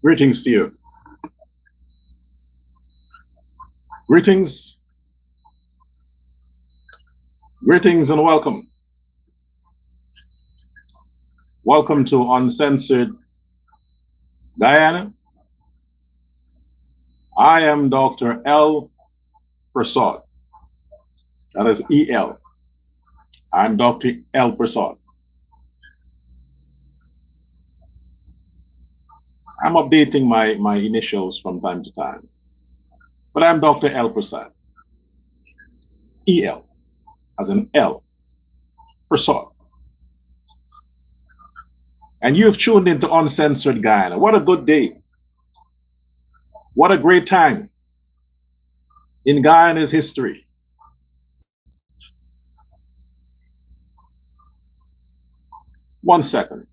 Greetings to you. Greetings, greetings and welcome. Welcome to Uncensored Guyana. I am Dr. L. Prasad. That is EL. I'm Dr. L. Prasad. I'm updating my initials from time to time. But I'm Dr. L. Prasad. EL, as in L. Prasad. And you have tuned into Uncensored Guyana. What a good day. What a great time in Guyana's history. One second.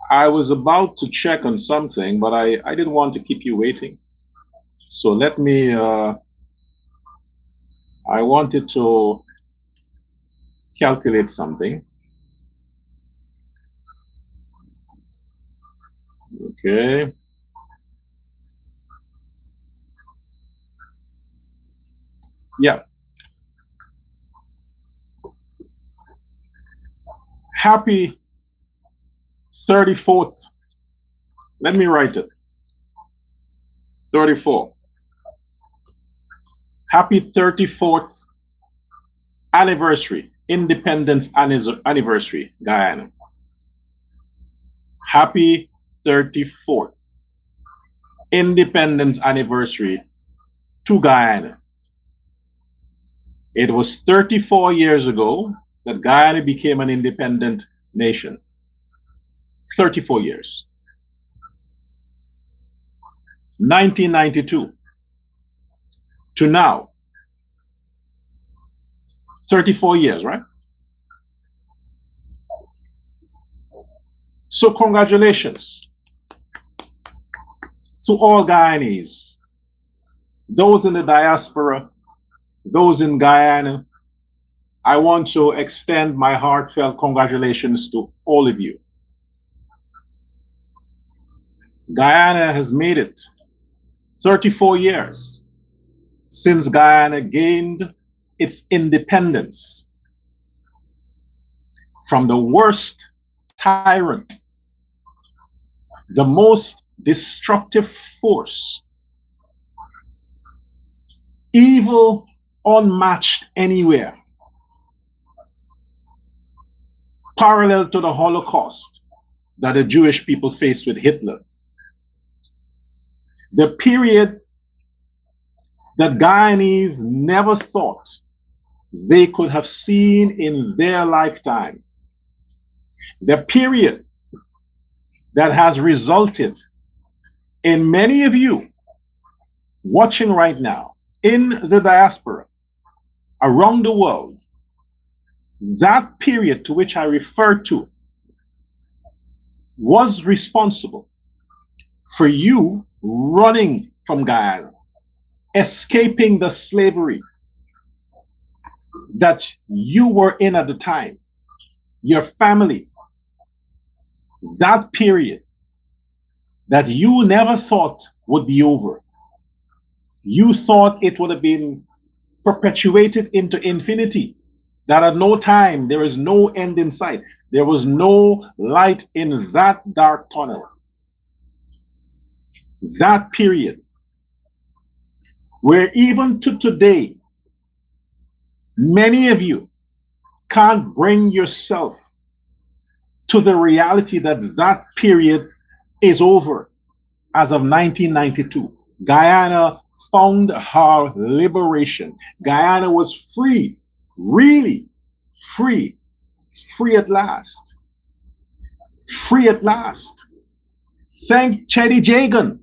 I was about to check on something, but I didn't want to keep you waiting. So let me, I wanted to calculate something. Okay. Yeah. Happy 34th. Let me write it. 34. Happy 34th anniversary, Independence anniversary, Guyana. Happy 34th Independence anniversary to Guyana. It was 34 years ago that Guyana became an independent nation. 34 years. 1992 to now. 34 years, right? So congratulations to all Guyanese, those in the diaspora, those in Guyana. I want to extend my heartfelt congratulations to all of you. Guyana has made it 34 years since Guyana gained its independence from the worst tyrant, the most destructive force, evil unmatched anywhere, parallel to the Holocaust that the Jewish people faced with Hitler. The period that Guyanese never thought they could have seen in their lifetime. The period that has resulted in many of you watching right now in the diaspora around the world. That period to which I refer to was responsible for you running from Guyana, escaping the slavery that you were in at the time, your family. That period that you never thought would be over. You thought it would have been perpetuated into infinity, that at no time there is no end in sight. There was no light in that dark tunnel. That period where even to today, many of you can't bring yourself to the reality that that period is over. As of 1992, Guyana found her liberation. Guyana was free, really free, free at last. Free at last. Thank Teddy Jagan.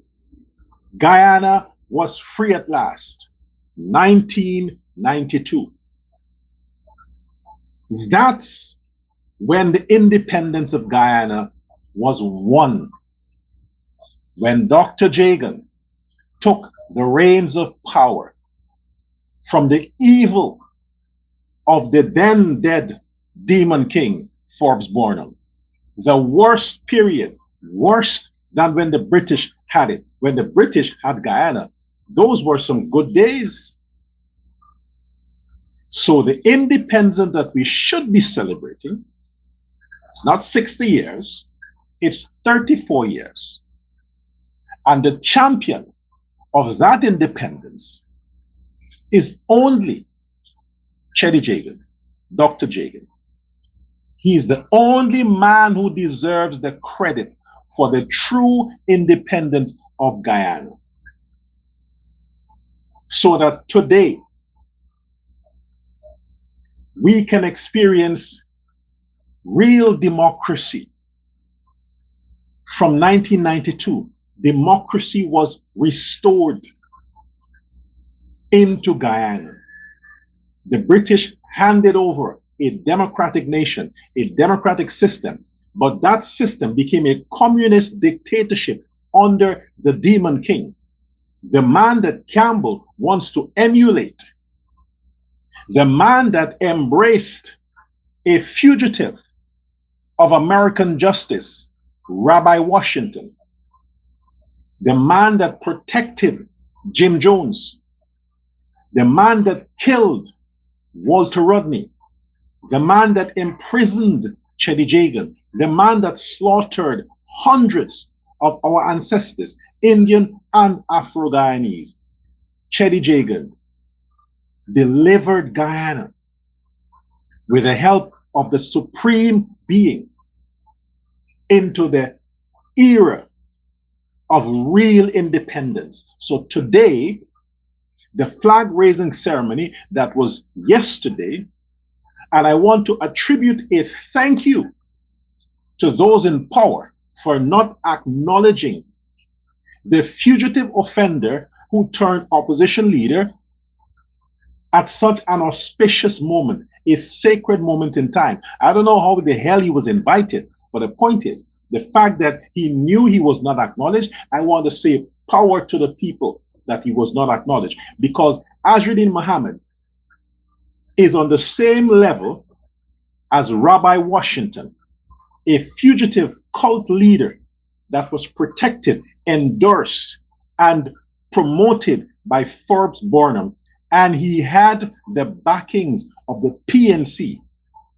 Guyana was free at last. 1992. That's when the independence of Guyana was won. When Dr. Jagan took the reins of power from the evil of the then dead demon king, Forbes Burnham. The worst period, worst than when the British had it. When the British had Guyana, those were some good days. So the independence that we should be celebrating, it's not 60 years, it's 34 years. And the champion of that independence is only Cheddi Jagan, Dr. Jagan. He's the only man who deserves the credit for the true independence of Guyana. So that today we can experience real democracy. From 1992, democracy was restored into Guyana. The British handed over a democratic nation, a democratic system, but that system became a communist dictatorship under the Demon King, the man that Campbell wants to emulate, the man that embraced a fugitive of American justice, Rabbi Washington, the man that protected Jim Jones, the man that killed Walter Rodney, the man that imprisoned Cheddi Jagan, the man that slaughtered hundreds of our ancestors, Indian and Afro-Guyanese. Cheddi Jagan delivered Guyana with the help of the Supreme Being into the era of real independence. So today, the flag raising ceremony that was yesterday, and I want to attribute a thank you to those in power for not acknowledging the fugitive offender who turned opposition leader at such an auspicious moment, a sacred moment in time. I don't know how the hell he was invited, but the point is, the fact that he knew he was not acknowledged, I want to say power to the people that he was not acknowledged, because Azruddin Muhammad is on the same level as Rabbi Washington, a fugitive cult leader that was protected, endorsed, and promoted by Forbes Burnham. And he had the backings of the PNC,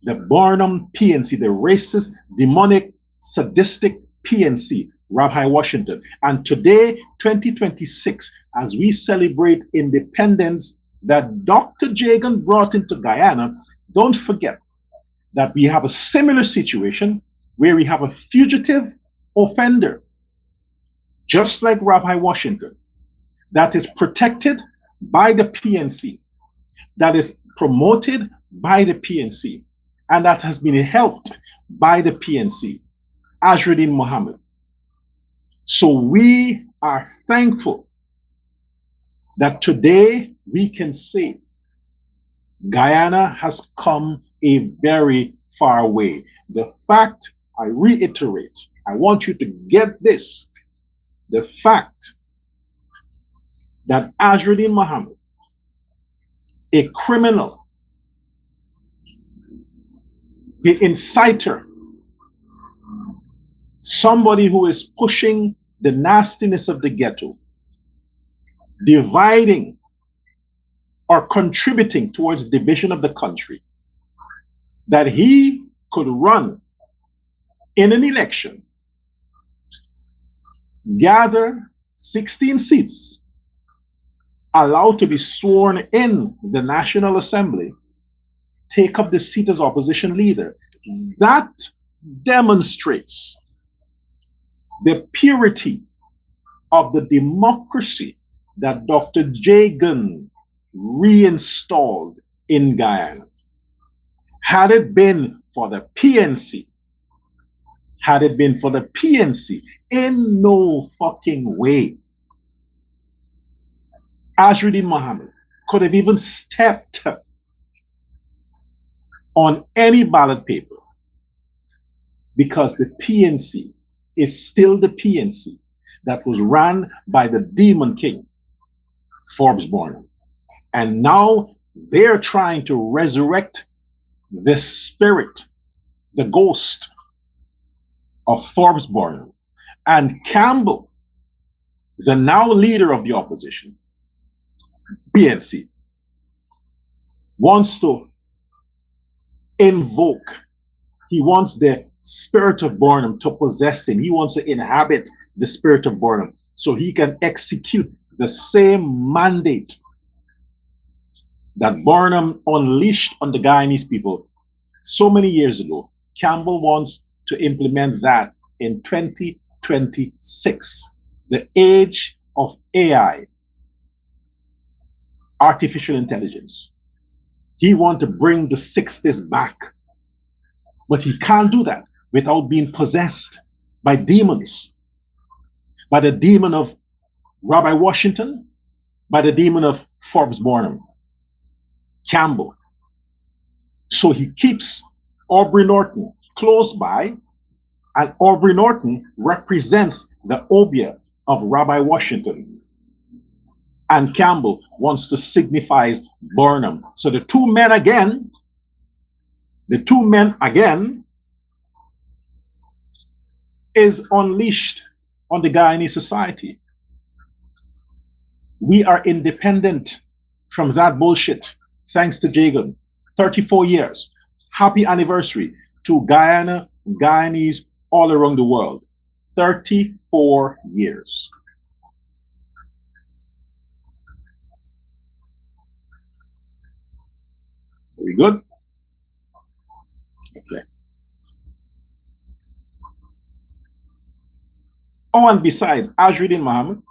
the Burnham PNC, the racist, demonic, sadistic PNC, Rabbi Washington. And today, 2026, as we celebrate independence that Dr. Jagan brought into Guyana, don't forget that we have a similar situation where we have a fugitive offender, just like Rabbi Washington, that is protected by the PNC, that is promoted by the PNC, and that has been helped by the PNC, Azruddin Muhammad. So we are thankful that today we can say Guyana has come a very far way. The fact, I reiterate, I want you to get this, the fact that Azruddin Muhammad, a criminal, the inciter, somebody who is pushing the nastiness of the ghetto, dividing or contributing towards division of the country, that he could run in an election, gather 16 seats, allowed to be sworn in the National Assembly, take up the seat as opposition leader. That demonstrates the purity of the democracy that Dr. Jagan reinstalled in Guyana. Had it been for the PNC, in no fucking way Azruddin Muhammad could have even stepped on any ballot paper, because the PNC is still the PNC that was run by the Demon King, Forbes Burnham. And now they're trying to resurrect the spirit, the ghost of Forbes Burnham. And Campbell, the now leader of the opposition, PNC, wants to invoke, he wants the spirit of Burnham to possess him. He wants to inhabit the spirit of Burnham so he can execute the same mandate that Burnham unleashed on the Guyanese people so many years ago. Campbell wants to implement that in 2026, the age of AI, artificial intelligence. He wants to bring the 60s back, but he can't do that without being possessed by demons, by the demon of Rabbi Washington, by the demon of Forbes Burnham, Campbell. So he keeps Aubrey Norton close by, and Aubrey Norton represents the obia of Rabbi Washington. And Campbell wants to signify Burnham. So the two men again is unleashed on the Guyanese society. We are independent from that bullshit, thanks to Jagan. 34 years. Happy anniversary to Guyana, Guyanese all around the world. 34 years. Are we good? Okay. Oh, and besides, Ajruddin Muhammad,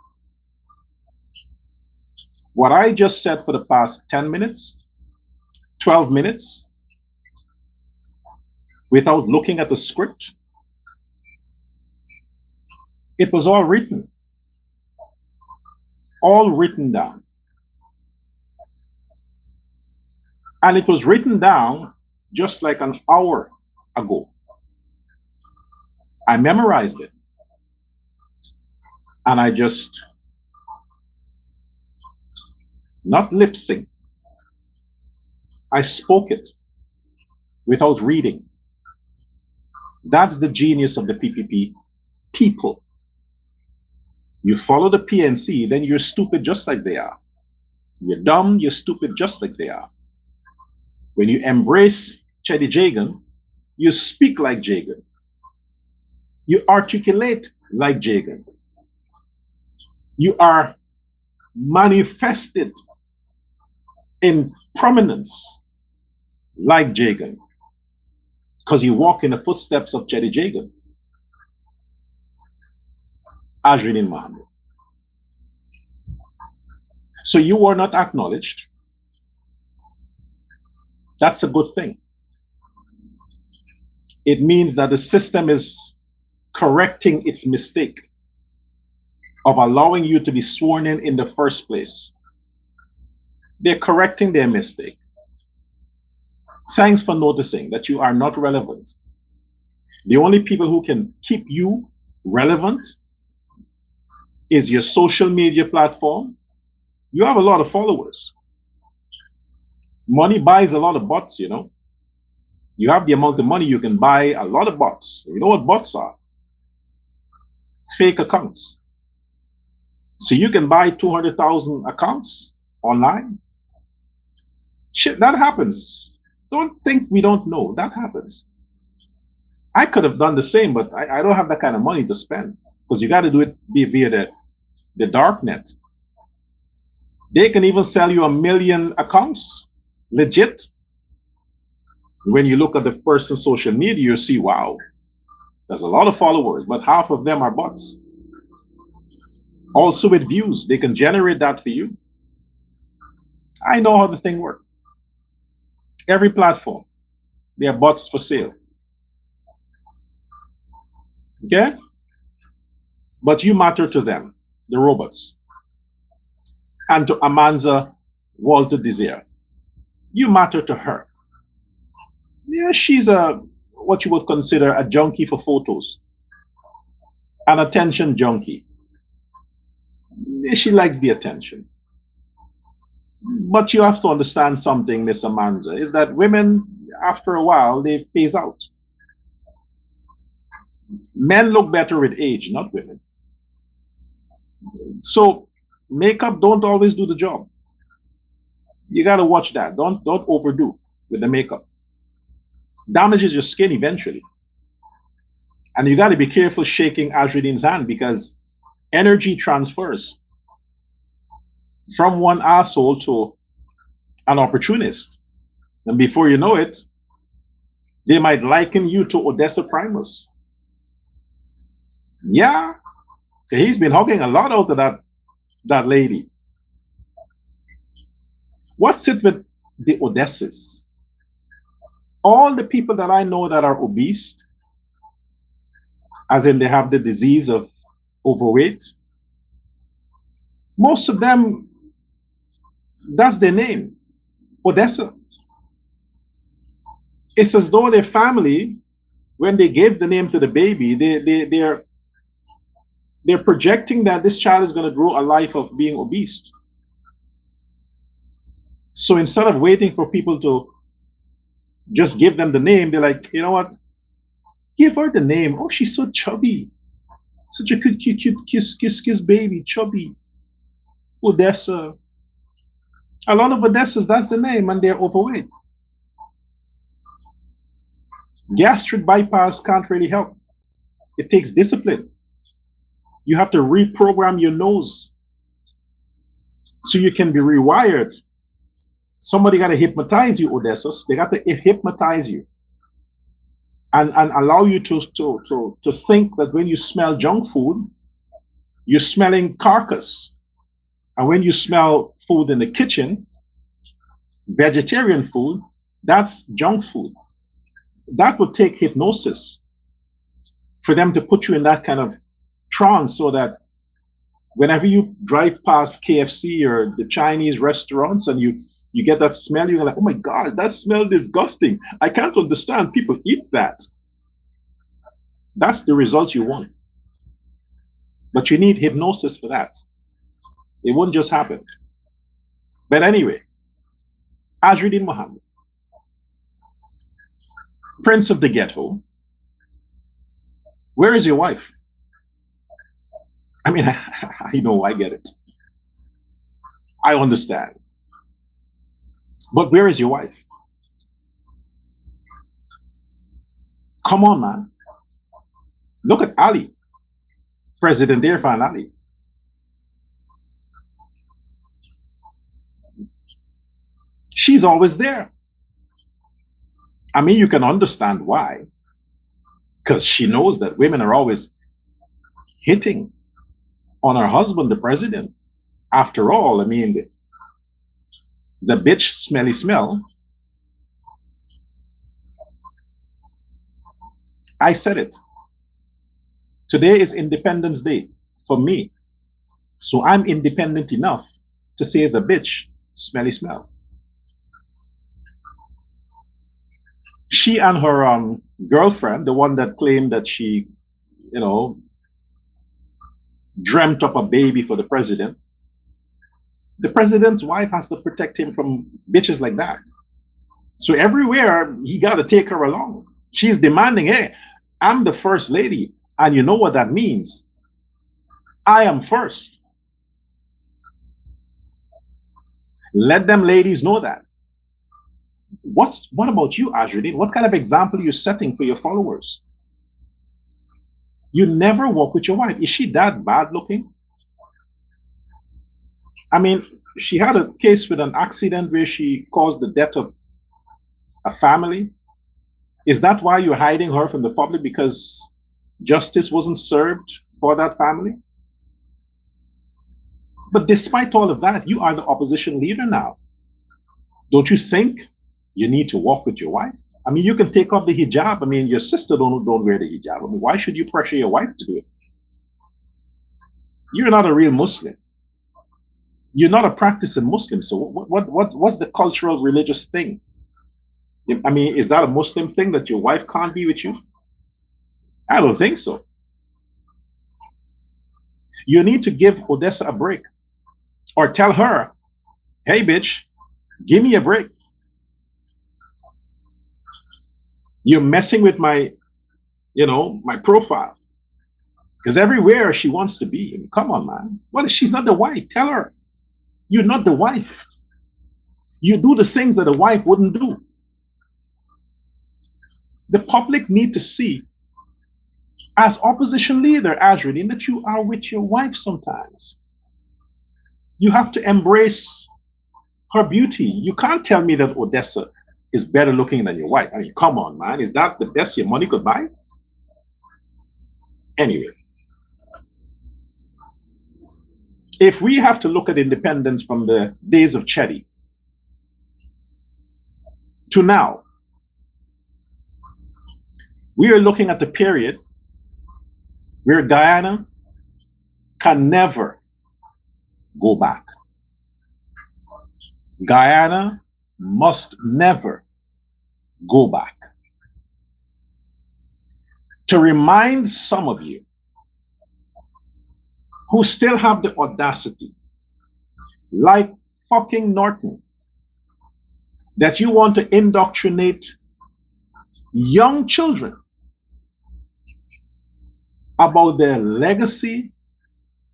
what I just said for the past 10 minutes, 12 minutes, without looking at the script, it was all written down. And it was written down just like an hour ago. I memorized it. And I just, not lip sync, I spoke it without reading. That's the genius of the PPP people. You follow the PNC, then you're stupid just like they are. You're dumb, you're stupid just like they are. When you embrace Chedi Jagan, you speak like Jagan. You articulate like Jagan. You are manifested in prominence like Jagan, because you walk in the footsteps of Chedi Jagan. Ajruddin Muhammad. So you were not acknowledged. That's a good thing. It means that the system is correcting its mistake of allowing you to be sworn in the first place. They're correcting their mistake. Thanks for noticing that you are not relevant. The only people who can keep you relevant is your social media platform. You have a lot of followers. Money buys a lot of bots, you know. You have the amount of money, you can buy a lot of bots. You know what bots are? Fake accounts. So you can buy 200,000 accounts online. Shit, that happens. Don't think we don't know. That happens. I could have done the same, but I don't have that kind of money to spend, because you got to do it via the dark net. They can even sell you 1 million accounts, legit. When you look at the person's social media, you see, wow, there's a lot of followers, but half of them are bots. Also with views, they can generate that for you. I know how the thing works. Every platform, there are bots for sale. Okay? But you matter to them, the robots. And to Amanda Walter Desire, you matter to her. Yeah, she's what you would consider a junkie for photos, an attention junkie. She likes the attention. But you have to understand something, Miss Amanda, is that women, after a while, they phase out. Men look better with age, not women. So makeup don't always do the job. You got to watch that. Don't overdo with the makeup. Damages your skin eventually. And you got to be careful shaking Ajridine's hand because energy transfers from one asshole to an opportunist. And before you know it, they might liken you to Odessa Primus. Yeah, he's been hugging a lot out of that lady. What's it with the Odessas? All the people that I know that are obese, as in they have the disease of overweight, most of them, that's their name, Odessa. It's as though their family, when they gave the name to the baby, they're projecting that this child is going to grow a life of being obese. So instead of waiting for people to just give them the name, they're like, you know what? Give her the name. Oh, she's so chubby. Such a cute, cute, cute, kiss baby, chubby. Odessa. A lot of Odessas, that's the name, and they're overweight. Gastric bypass can't really help. It takes discipline. You have to reprogram your nose so you can be rewired. Somebody got to hypnotize you, Odessas. They got to hypnotize you and allow you to think that when you smell junk food, you're smelling carcass. And when you smell food in the kitchen, vegetarian food, that's junk food. That would take hypnosis for them to put you in that kind of trance so that whenever you drive past KFC or the Chinese restaurants and you get that smell, you're like, oh my God, that smell disgusting. I can't understand people eat that. That's the result you want. But you need hypnosis for that. It wouldn't just happen. But anyway, Ajruddin Muhammad, Prince of the Ghetto, where is your wife? I mean, I know, I get it. I understand. But where is your wife? Come on, man. Look at Ali, President Irfan Ali. She's always there. I mean, you can understand why. Because she knows that women are always hitting on her husband, the president. After all, I mean, the bitch smelly smell. I said it. Today is Independence Day for me. So I'm independent enough to say the bitch smelly smell. She and her girlfriend, the one that claimed that she, you know, dreamt up a baby for the president's wife has to protect him from bitches like that. So everywhere he got to take her along. She's demanding, hey, I'm the first lady. And you know what that means. I am first. Let them ladies know that. What about you, Ajruddin? What kind of example are you setting for your followers? You never walk with your wife. Is she that bad looking? I mean, she had a case with an accident where she caused the death of a family. Is that why you're hiding her from the public? Because justice wasn't served for that family? But despite all of that, you are the opposition leader now. Don't you think you need to walk with your wife? I mean, you can take off the hijab. I mean, your sister don't wear the hijab. I mean, why should you pressure your wife to do it? You're not a real Muslim. You're not a practicing Muslim. So what's the cultural religious thing? I mean, is that a Muslim thing that your wife can't be with you? I don't think so. You need to give Odessa a break or tell her, hey, bitch, give me a break. You're messing with my my profile. Because everywhere she wants to be. I mean, come on, man. What if she's not the wife? Tell her you're not the wife. You do the things that a wife wouldn't do. The public need to see, as opposition leader, Adrian, that you are with your wife sometimes. You have to embrace her beauty. You can't tell me that Odessa is better looking than your wife. I mean, come on, man. Is that the best your money could buy? Anyway, if we have to look at independence from the days of Chetty to now, we are looking at the period where Guyana can never go back. Guyana must never go back. To remind some of you who still have the audacity, like fucking Norton, that you want to indoctrinate young children about the legacy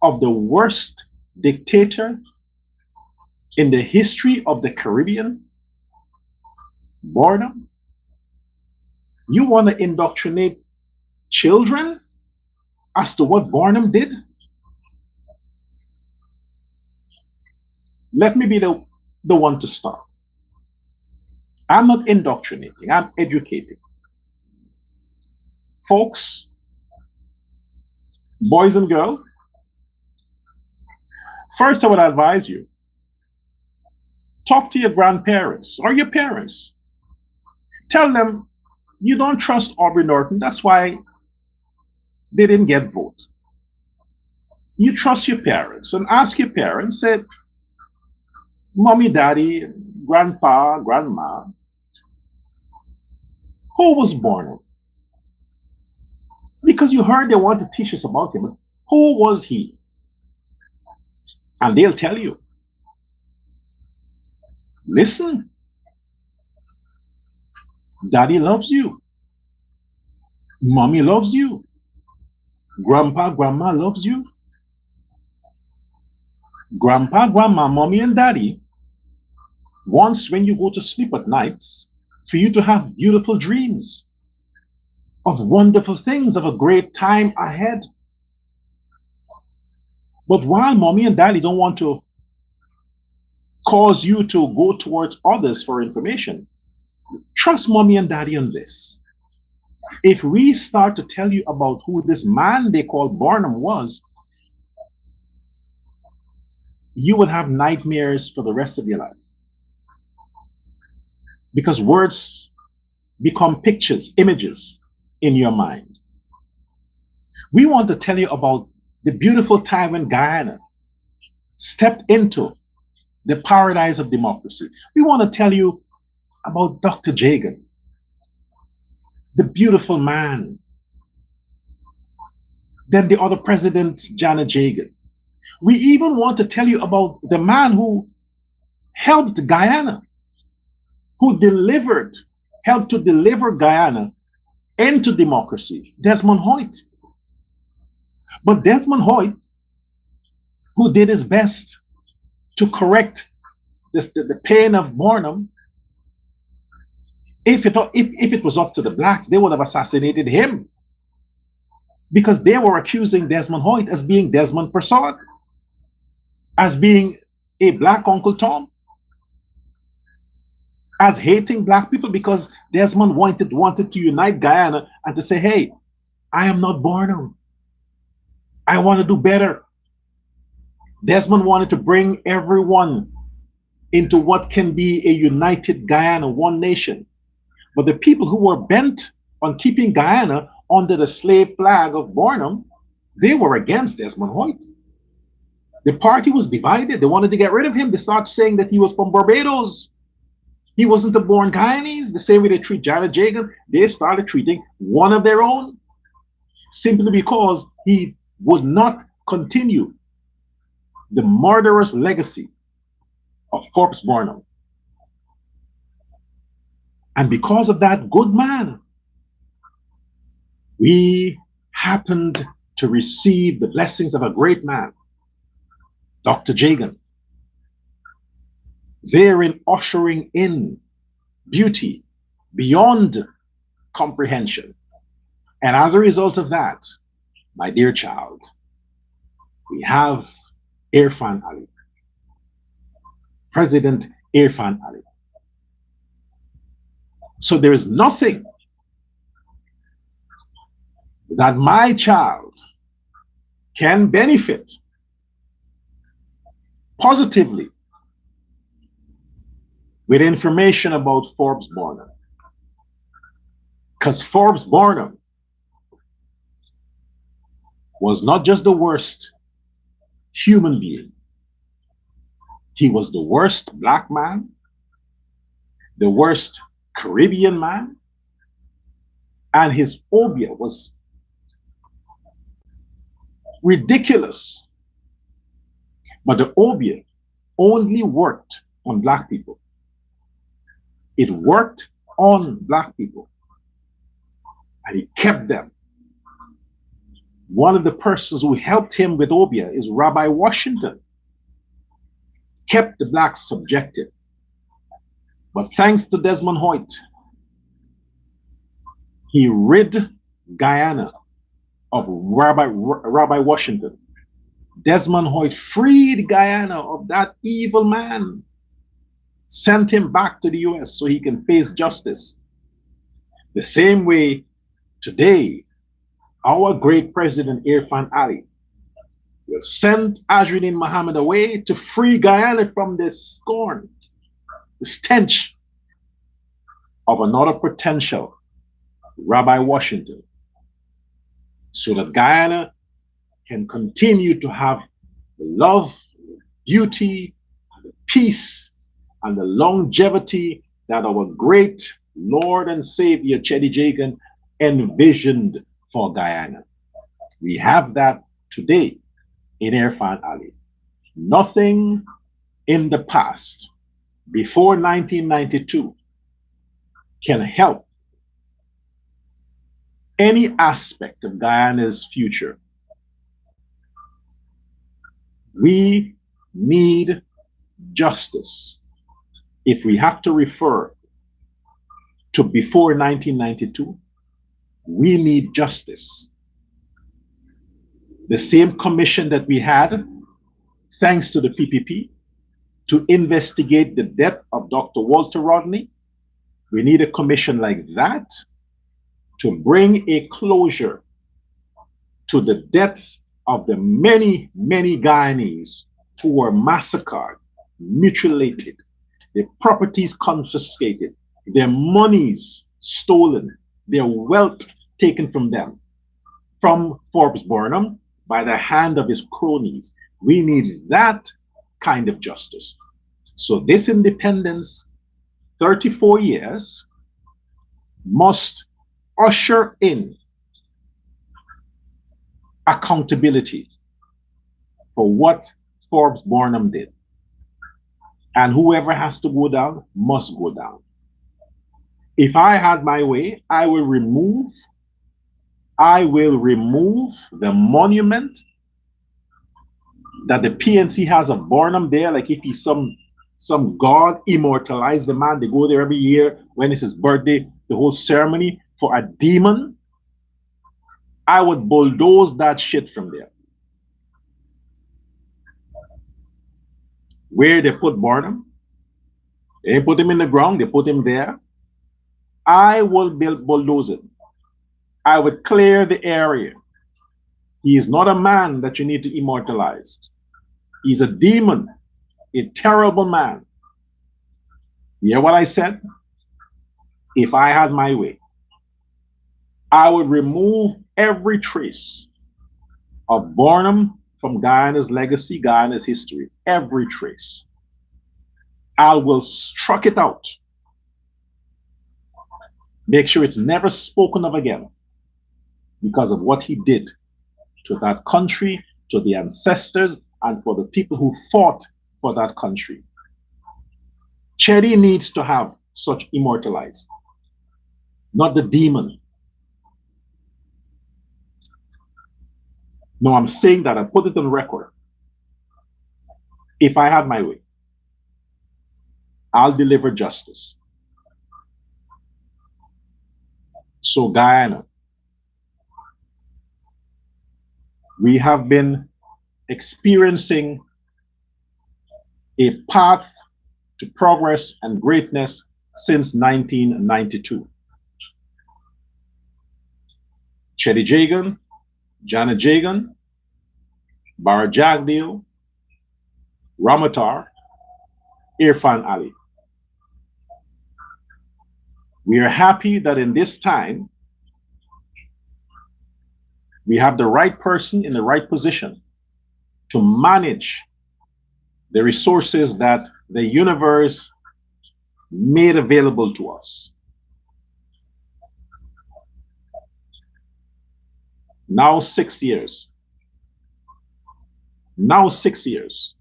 of the worst dictator in the history of the Caribbean, Boredom. You want to indoctrinate children as to what Barnum did? Let me be the one to start. I'm not indoctrinating, I'm educating. Folks, boys and girls, first I would advise you, talk to your grandparents or your parents. Tell them you don't trust Aubrey Norton. That's why they didn't get vote. You trust your parents and ask your parents, say, mommy, daddy, grandpa, grandma, who was born? Because you heard they want to teach us about him. Who was he? And they'll tell you. Listen, daddy loves you. Mommy loves you. Grandpa, grandma loves you. Grandpa, grandma, mommy, and daddy wants, when you go to sleep at nights, for you to have beautiful dreams of wonderful things, of a great time ahead. But while mommy and daddy don't want to cause you to go towards others for information, trust mommy and daddy on this. If we start to tell you about who this man they call Barnum was, you would have nightmares for the rest of your life. Because words become pictures, images in your mind. We want to tell you about the beautiful time when Guyana stepped into the paradise of democracy. We want to tell you about Dr. Jagan, the beautiful man. Then the other president, Janet Jagan. We even want to tell you about the man who helped Guyana, who helped to deliver Guyana into democracy, Desmond Hoyt. But Desmond Hoyt, who did his best to correct the pain of Barnum, if it was up to the blacks, they would have assassinated him, because they were accusing Desmond Hoyt as being Desmond Persaud, as being a black Uncle Tom, as hating black people, because Desmond wanted to unite Guyana and to say, hey, I am not Barnum. I want to do better. Desmond wanted to bring everyone into what can be a united Guyana, one nation. But the people who were bent on keeping Guyana under the slave flag of Barnum, they were against Desmond Hoyt. The party was divided. They wanted to get rid of him. They started saying that he was from Barbados. He wasn't a born Guyanese. The same way they treat Janet Jagan, they started treating one of their own, simply because he would not continue the murderous legacy of Forbes Barnum. And because of that good man, We happened to receive the blessings of a great man, Dr. Jagan, therein ushering in beauty beyond comprehension. And as a result of that, my dear child, we have Irfan Ali, President Irfan Ali. So there is nothing that my child can benefit positively with information about Forbes Barnum. Because Forbes Barnum was not just the worst human being, he was the worst black man, the worst Caribbean man, and his obia was ridiculous. But the obia only worked on black people. It worked on black people, and he kept them. One of the persons who helped him with obia is Rabbi Washington. Kept the blacks subjected. But thanks to Desmond Hoyt, he rid Guyana of Rabbi Washington. Desmond Hoyt freed Guyana of that evil man, sent him back to the US so he can face justice. The same way today, our great president Irfan Ali will send Azrin Mohammed away to free Guyana from the scorn, the stench of another potential Rabbi Washington, so that Guyana can continue to have the love, beauty, the peace, and the longevity that our great Lord and Savior Chedi Jagan envisioned for Guyana. We have that today in Irfan Ali. Nothing in the past, before 1992, can help any aspect of Guyana's future. We need justice. If we have to refer to before 1992, we need justice. The same commission that we had, thanks to the PPP, to investigate the death of Dr. Walter Rodney, we need a commission like that to bring a closure to the deaths of the many, many Guyanese who were massacred, mutilated, their properties confiscated, their monies stolen, their wealth taken from them, from Forbes Barnum by the hand of his cronies. We need that kind of justice. So this independence, 34 years, must usher in accountability for what Forbes Barnum did. And whoever has to go down must go down. If I had my way, I will remove the monument that the PNC has of Barnum there, like if he's some god immortalized the man. They go there every year when it's his birthday, the whole ceremony for a demon. I would bulldoze that shit from there. Where they put Barnum, they put him in the ground, they put him there. I will bulldoze it. I would clear the area. He is not a man that you need to immortalize. He's a demon, a terrible man. You hear what I said? If I had my way, I would remove every trace of Barnum from Guyana's legacy, Guyana's history, every trace. I will struck it out. Make sure it's never spoken of again because of what he did to that country, to the ancestors, and for the people who fought for that country. Chedi needs to have such immortalized, not the demon. No, I'm saying that I put it on record. If I had my way, I'll deliver justice. So, Guyana, we have been experiencing a path to progress and greatness since 1992. Chetty Jagan, Janet Jagan, Bara Jagdeo, Ramatar, Irfan Ali. We are happy that in this time, we have the right person in the right position to manage the resources that the universe made available to us. Now 6 years. Now 6 years.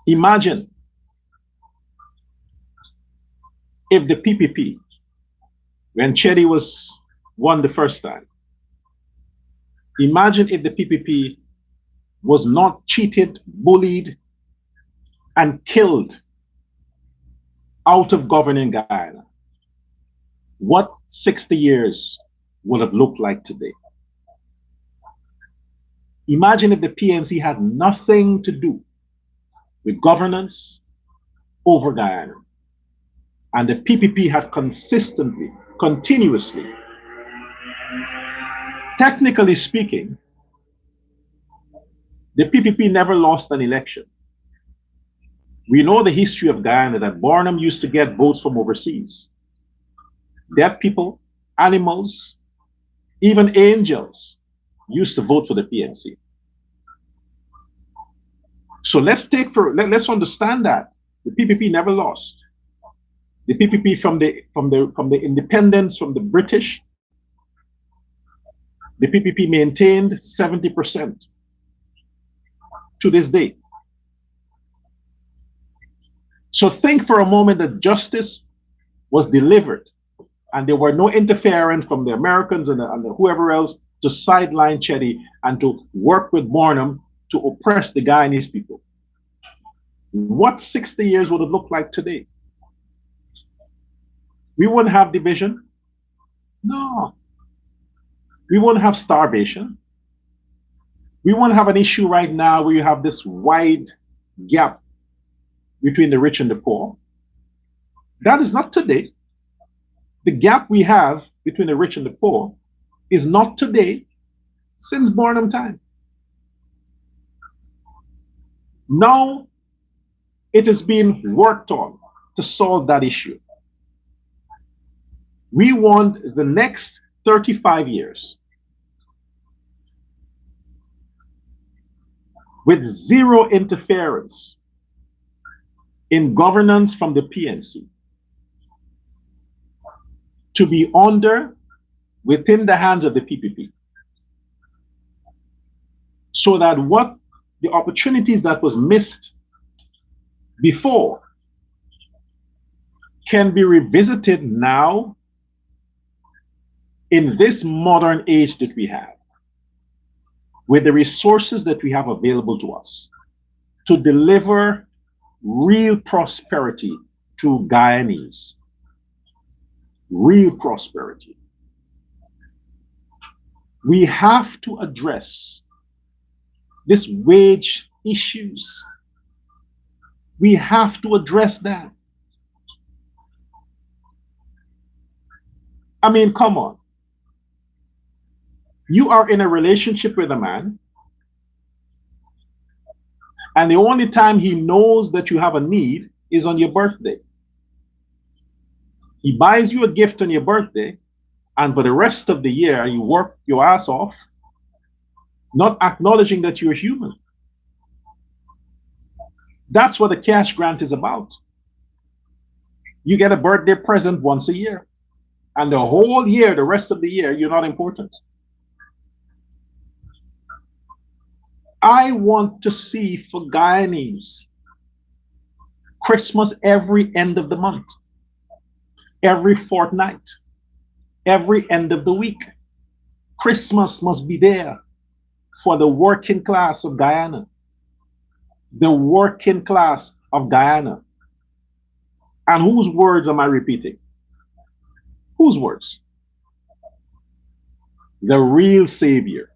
Imagine if the PPP, when Chetty was won the first time, imagine if the PPP was not cheated, bullied, and killed out of governing Guyana. What 60 years would have looked like today? Imagine if the PNC had nothing to do with governance over Guyana, and the PPP had consistently, continuously, technically speaking, the PPP never lost an election. We know the history of Guyana, that Barnum used to get votes from overseas. Dead people, animals, even angels used to vote for the PNC. So let's understand that the PPP never lost. The PPP from the independence from the British, the PPP maintained 70% to this day. So think for a moment that justice was delivered and there were no interference from the Americans and whoever else to sideline Chetty and to work with Barnum to oppress the Guyanese people. What 60 years would have looked like today? We wouldn't have division. No. We wouldn't have starvation. We won't have an issue right now where you have this wide gap between the rich and the poor. That is not today. The gap we have between the rich and the poor is not today, since Barnum time. Now it is being worked on to solve that issue. We want the next 35 years with zero interference in governance from the PNC to be within the hands of the PPP, so that what the opportunities that was missed before can be revisited now in this modern age that we have, with the resources that we have available to us, to deliver real prosperity to Guyanese. Real prosperity. We have to address this wage issues. We have to address that. I mean, come on. You are in a relationship with a man, and the only time he knows that you have a need is on your birthday. He buys you a gift on your birthday, and for the rest of the year, you work your ass off, not acknowledging that you're human. That's what a cash grant is about. You get a birthday present once a year, and the whole year, the rest of the year, you're not important. I want to see for Guyanese Christmas every end of the month, every fortnight, every end of the week. Christmas must be there for the working class of Guyana. The working class of Guyana. And whose words am I repeating? Whose words? The real savior,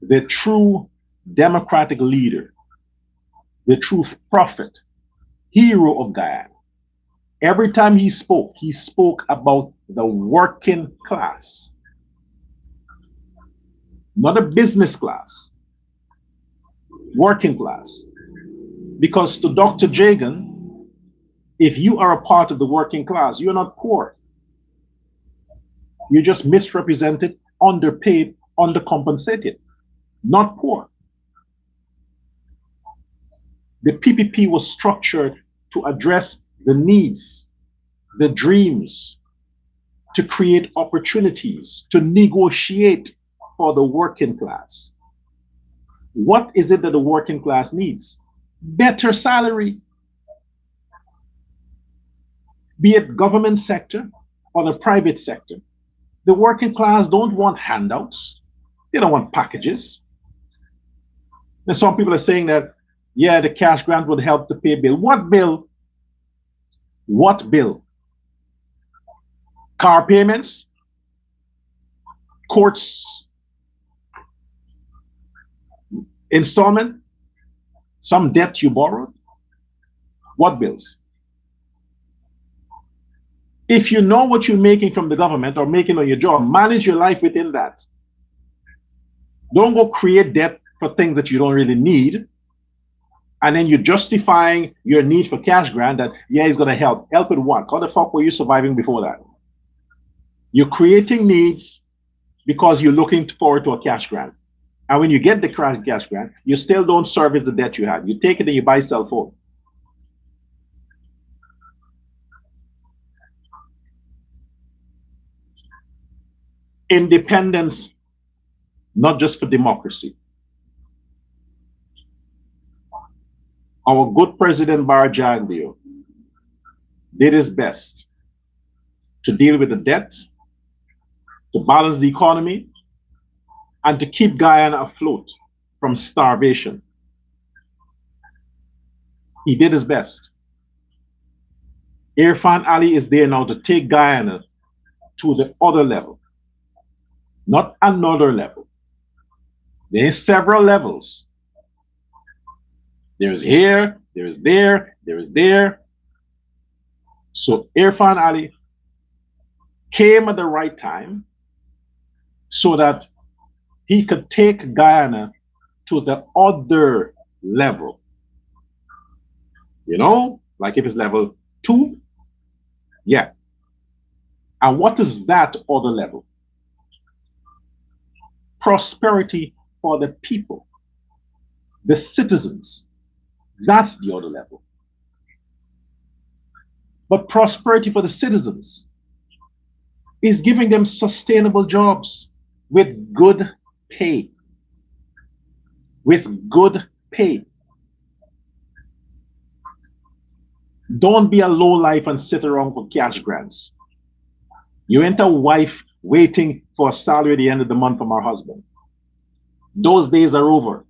the true democratic leader, the true prophet, hero of Guyana. Every time he spoke about the working class, not a business class, working class. Because to Dr. Jagan, if you are a part of the working class, you're not poor. You're just misrepresented, underpaid, undercompensated, not poor. The PPP was structured to address the needs, the dreams, to create opportunities, to negotiate for the working class. What is it that the working class needs? Better salary, be it government sector or the private sector. The working class don't want handouts. They don't want packages. And some people are saying that, yeah, the cash grant would help to pay bill. What bill? What bill? Car payments? Courts installment? Some debt you borrowed? What bills? If you know what you're making from the government or making on your job, manage your life within that. Don't go create debt for things that you don't really need. And then you're justifying your need for cash grant that, yeah, it's going to help. Help with what? How the fuck were you surviving before that? You're creating needs because you're looking forward to a cash grant. And when you get the cash grant, you still don't service the debt you had. You take it and you buy a cell phone. Independence, not just for democracy. Our good President Barajaglio did his best to deal with the debt, to balance the economy, and to keep Guyana afloat from starvation. He did his best. Irfan Ali is there now to take Guyana to the other level, not another level. There are several levels. There is here, there is there, there is there. So Irfan Ali came at the right time so that he could take Guyana to the other level. You know, like if it's level 2, yeah. And what is that other level? Prosperity for the people, the citizens. That's the other level. But prosperity for the citizens is giving them sustainable jobs with good pay. With good pay. Don't be a low life and sit around for cash grants. You ain't a wife waiting for a salary at the end of the month from her husband. Those days are over.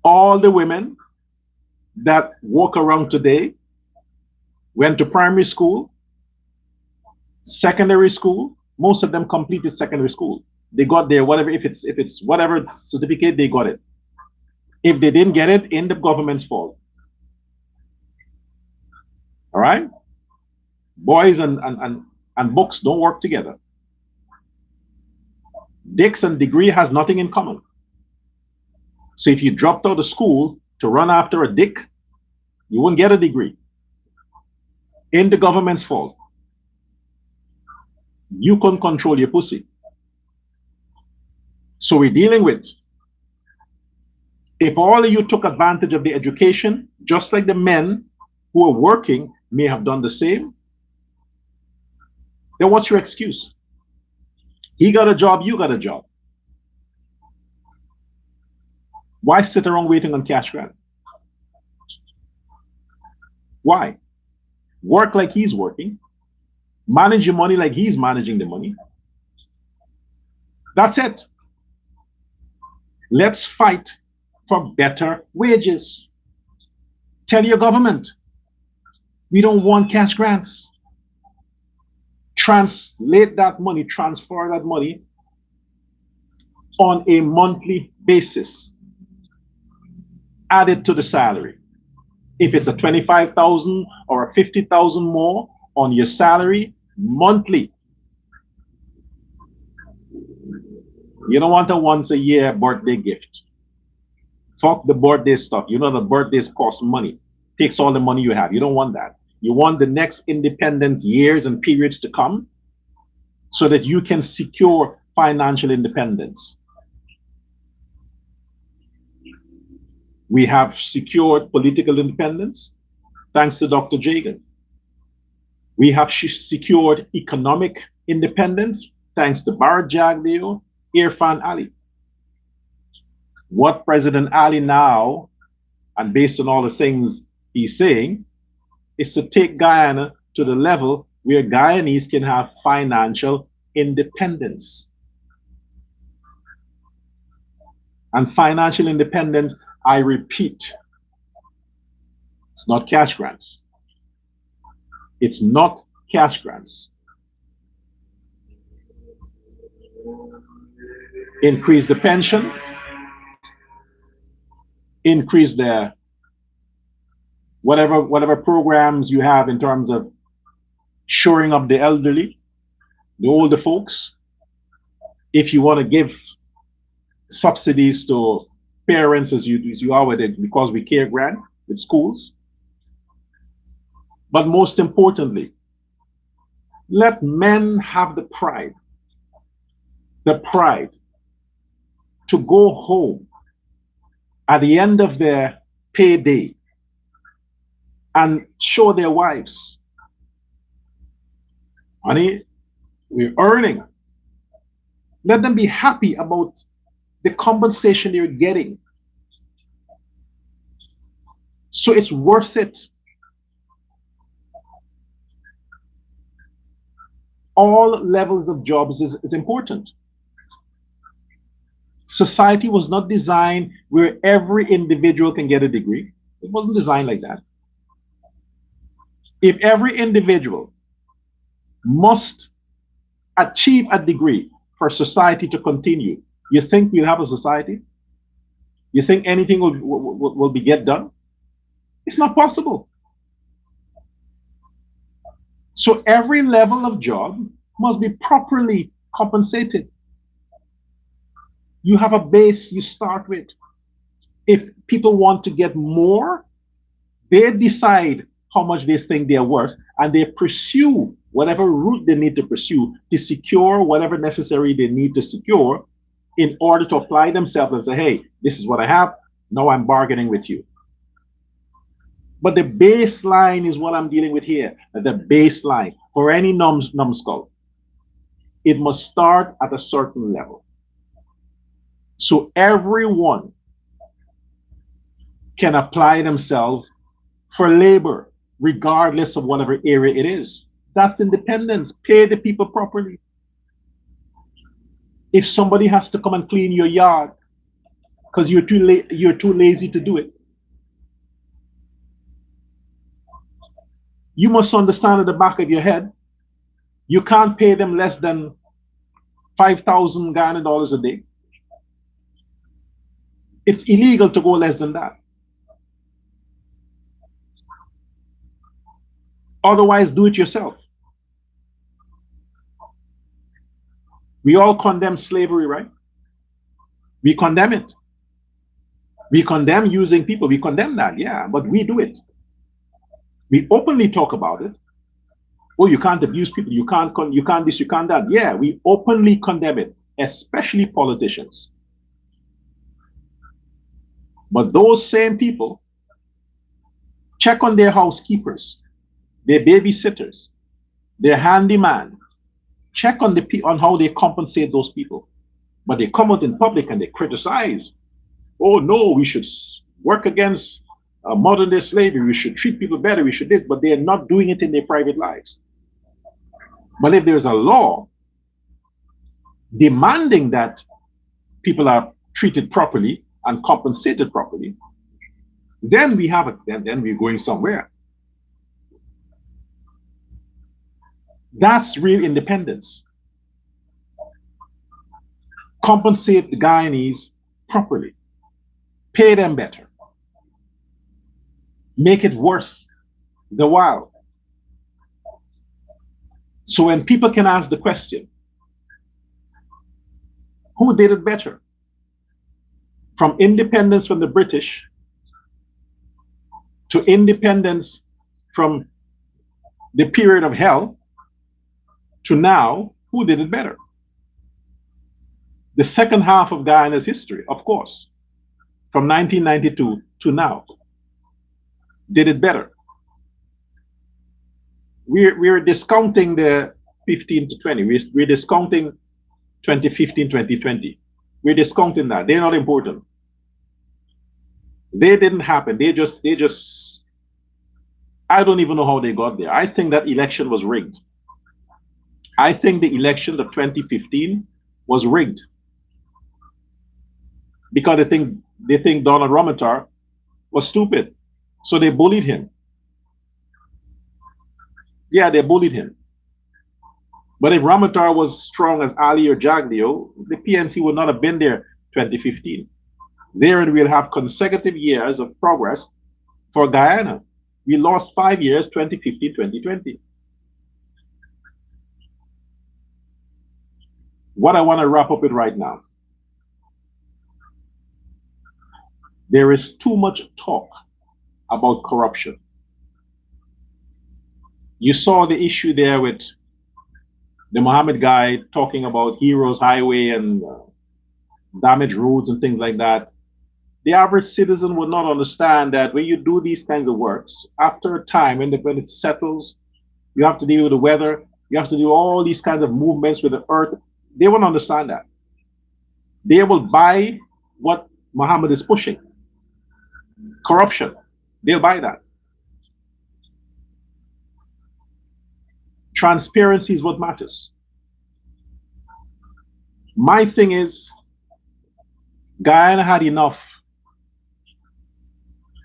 All the women that walk around today went to primary school, secondary school. Most of them completed secondary school. They got their whatever, if it's whatever certificate, they got it. If they didn't get it, in the government's fault. All right? Boys and books don't work together. Dicks and degree has nothing in common. So if you dropped out of school to run after a dick, you won't get a degree. In the government's fault. You couldn't control your pussy. So we're dealing with, if all of you took advantage of the education, just like the men who are working may have done the same, then what's your excuse? He got a job, you got a job. Why sit around waiting on cash grant? Why? Work like he's working. Manage your money like he's managing the money. That's it. Let's fight for better wages. Tell your government, we don't want cash grants. Translate that money, transfer that money on a monthly basis. Add it to the salary. If it's a 25,000 or a 50,000 more on your salary monthly, you don't want a once a year birthday gift. Fuck the birthday stuff. You know the birthdays cost money. Takes all the money you have. You don't want that. You want the next independence years and periods to come so that you can secure financial independence. We have secured political independence thanks to Dr. Jagan. We have secured economic independence thanks to Barrett Jagdeo, Irfan Ali. What President Ali now, and based on all the things he's saying, is to take Guyana to the level where Guyanese can have financial independence. And financial independence, I repeat, it's not cash grants. It's not cash grants. Increase the pension, increase the whatever programs you have in terms of shoring up the elderly, the older folks. If you want to give subsidies to parents as you are with it, because we care grant with schools. But most importantly, let men have the pride to go home at the end of their payday and show their wives, honey, we're earning. Let them be happy about the compensation you're getting. So it's worth it. All levels of jobs is important. Society was not designed where every individual can get a degree. It wasn't designed like that. If every individual must achieve a degree for society to continue, you think we'll have a society? You think anything will be get done? It's not possible. So every level of job must be properly compensated. You have a base you start with. If people want to get more, they decide how much they think they're worth, and they pursue whatever route they need to pursue to secure whatever necessary they need to secure in order to apply themselves and say, hey, this is what I have, now I'm bargaining with you. But the baseline is what I'm dealing with here. The baseline for any numbskull, it must start at a certain level. So everyone can apply themselves for labor, regardless of whatever area it is. That's independence. Pay the people properly. If somebody has to come and clean your yard because you're too lazy to do it, you must understand at the back of your head, you can't pay them less than 5,000 Guyana dollars a day. It's illegal to go less than that. Otherwise, do it yourself. We all condemn slavery, right? We condemn it. We condemn using people. We condemn that, yeah, but we do it. We openly talk about it. Oh, you can't abuse people. You can't this, you can't that. Yeah, we openly condemn it, especially politicians. But those same people check on their housekeepers, their babysitters, their handyman. Check on how they compensate those people. But they come out in public and they criticize. Oh no, we should work against modern day slavery. We should treat people better. We should this, but they are not doing it in their private lives. But if there's a law demanding that people are treated properly and compensated properly, then we have then we're going somewhere. That's real independence. Compensate the Guyanese properly, pay them better, make it worth the while. So when people can ask the question, who did it better? From independence from the British to independence from the period of hell to now, who did it better? The second half of Guyana's history, of course, from 1992 to now, did it better. We're discounting the 15 to 20. We're discounting 2015, 2020. We're discounting that. They're not important. They didn't happen. They just, I don't even know how they got there. I think that election was rigged. I think the election of 2015 was rigged. Because they think Donald Ramotar was stupid. So they bullied him. Yeah, they bullied him. But if Ramotar was strong as Ali or Jaglio, the PNC would not have been there 2015. Therein we'll have consecutive years of progress for Guyana. We lost 5 years, 2015, 2020. What I want to wrap up with right now. There is too much talk about corruption. You saw the issue there with the Mohammed guy talking about Heroes Highway and damaged roads and things like that. The average citizen would not understand that when you do these kinds of works, after a time, when it settles, you have to deal with the weather, you have to do all these kinds of movements with the earth. They won't understand that. They will buy what Mohammed is pushing. Corruption. They'll buy that. Transparency is what matters. My thing is, Guyana had enough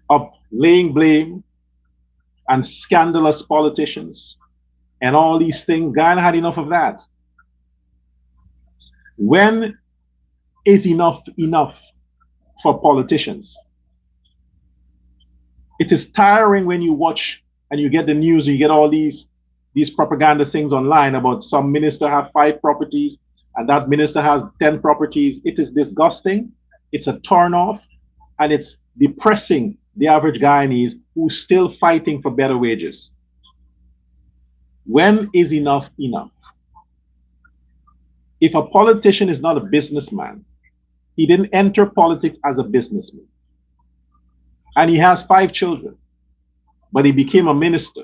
of laying blame and scandalous politicians and all these things. Guyana had enough of that. When is enough for politicians? It is tiring when you watch and you get the news, you get all these propaganda things online about some minister have 5 properties and that minister has 10 properties. It is disgusting. It's a turn off, and it's depressing the average Guyanese who's still fighting for better wages. When is enough enough? If a politician is not a businessman, he didn't enter politics as a businessman, and he has 5 children, but he became a minister.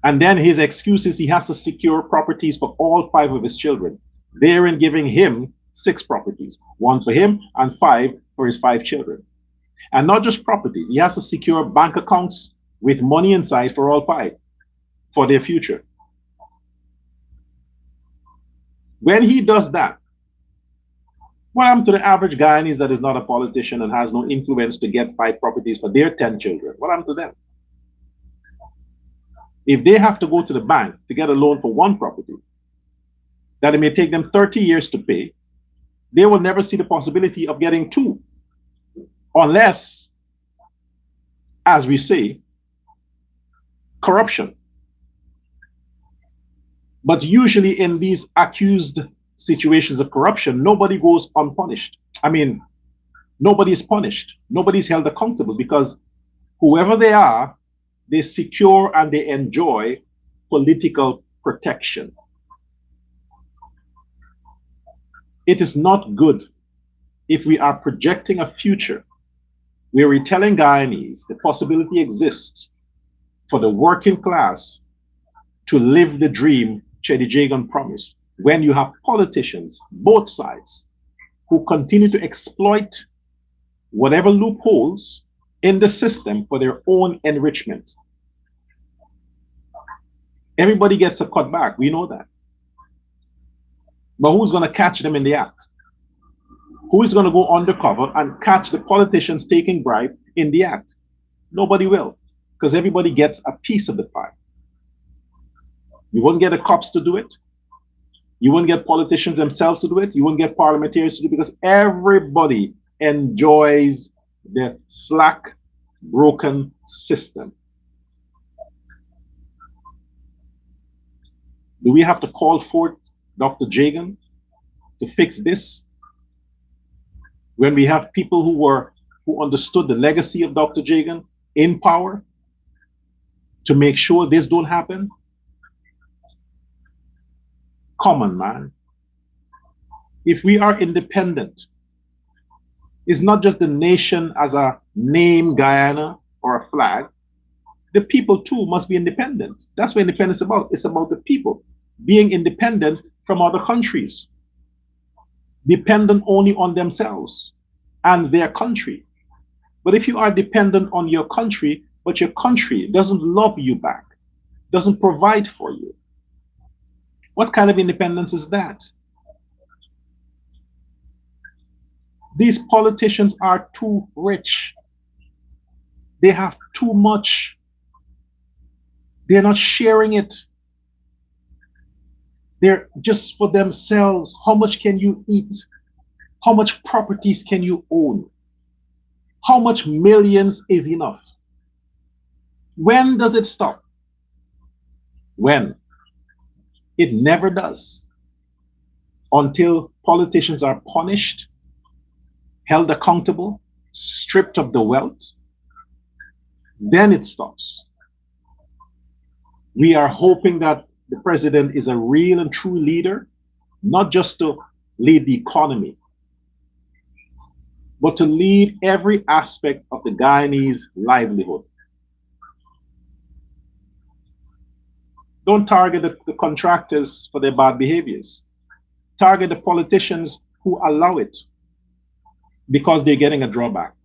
And then his excuse is he has to secure properties for all 5 of his children, therein giving him 6 properties, 1 for him and 5 for his 5 children. And not just properties, he has to secure bank accounts with money inside for all 5 for their future. When he does that, what happened to the average Guyanese that is not a politician and has no influence to get 5 properties for their 10 children? What happened to them? If they have to go to the bank to get a loan for 1 property, that it may take them 30 years to pay, they will never see the possibility of getting 2. Unless, as we say, corruption. But usually in these accused situations of corruption, nobody goes unpunished. I mean, nobody is punished. Nobody's held accountable because whoever they are, they secure and they enjoy political protection. It is not good if we are projecting a future where we're telling Guyanese the possibility exists for the working class to live the dream Chedi Jagan promised, when you have politicians, both sides, who continue to exploit whatever loopholes in the system for their own enrichment. Everybody gets a cutback, we know that. But who's going to catch them in the act? Who is going to go undercover and catch the politicians taking bribe in the act? Nobody will, because everybody gets a piece of the pie. You won't get the cops to do it. You won't get politicians themselves to do it. You won't get parliamentarians to do it, because everybody enjoys the slack, broken system. Do we have to call forth Dr. Jagan to fix this? When we have people who understood the legacy of Dr. Jagan in power to make sure this don't happen? Come on, man. If we are independent, it's not just the nation as a name, Guyana, or a flag. The people too must be independent. That's what independence is about. It's about the people being independent from other countries, dependent only on themselves and their country. But if you are dependent on your country, but your country doesn't love you back, doesn't provide for you, what kind of independence is that? These politicians are too rich. They have too much. They're not sharing it. They're just for themselves. How much can you eat? How much properties can you own? How much millions is enough? When does it stop? When? It never does. Until politicians are punished, held accountable, stripped of the wealth, then it stops. We are hoping that the president is a real and true leader, not just to lead the economy, but to lead every aspect of the Guyanese livelihood. Don't target the contractors for their bad behaviors. Target the politicians who allow it because they're getting a drawback.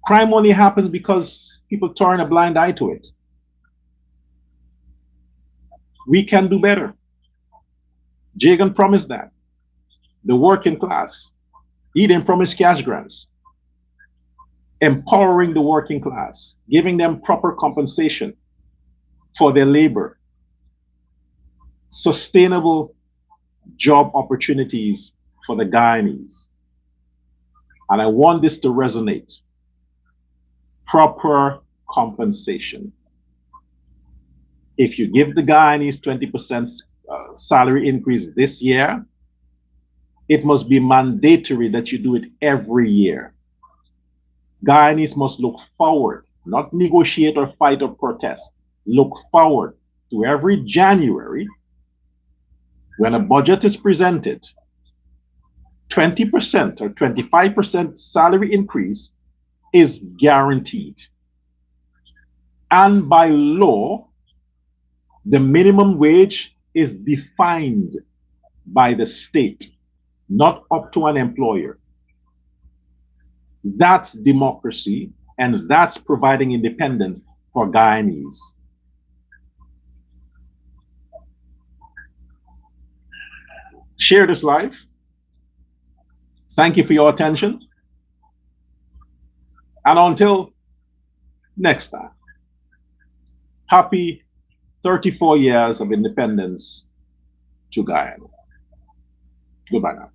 Crime only happens because people turn a blind eye to it. We can do better. Jagan promised that. The working class. He didn't promise cash grants. Empowering the working class, giving them proper compensation for their labor, sustainable job opportunities for the Guyanese. And I want this to resonate. Proper compensation. If you give the Guyanese 20% salary increase this year, it must be mandatory that you do it every year. Guyanese must look forward, not negotiate or fight or protest. Look forward to every January when a budget is presented, 20% or 25% salary increase is guaranteed. And by law, the minimum wage is defined by the state, not up to an employer. That's democracy, and that's providing independence for Guyanese. Share this live. Thank you for your attention. And until next time, happy 34 years of independence to Guyana. Goodbye now.